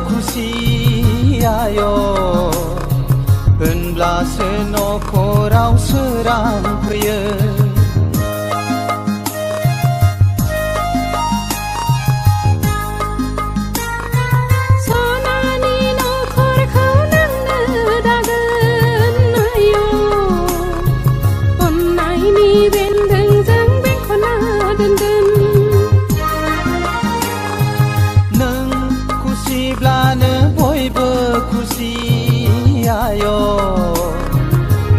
खुसियायो होनब्लासो नखराव सोरां फैयो खुसिब्लानो बयबो खुसियायो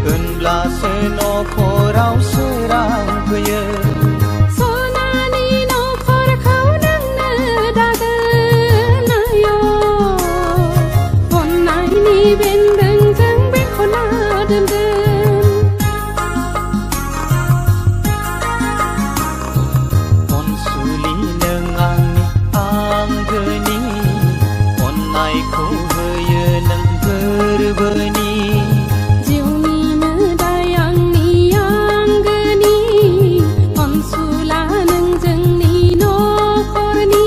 होनब्लासो नखराव सोरां फैयो सनानि नखरखौ नोंनो दागोन आयो अननायनि बेन्दोंजों बेंखना दोनगोन अनसुलि नों आंनि आंगोनि अननायखौ होयो नों गोरबोनि जिउनि मोदाय आंनि आंगोनि अनसुला नों जोंनि नखरनि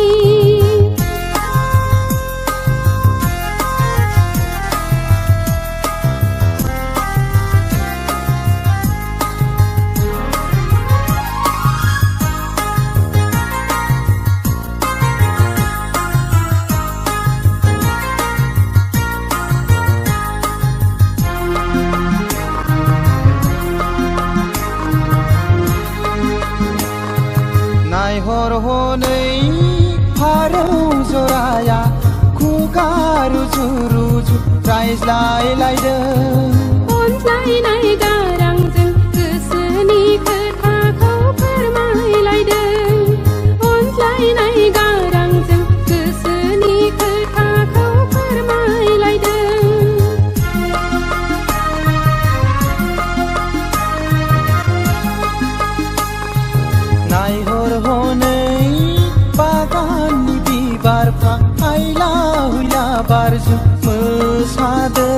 नायहर हनै फारौ जराया खुगा रुजु रुजु रायज्लायलायदों अनज्लायनाय गारांजों गोसोनि खोथाखौ फोरमायलायदों अनज्लायनाय गारांजों गोसोनि खोथाखौ फोरमायलायदों नायहर हनै बागाननि बिबारफ्रा हायला हुइला बारजों मोसादों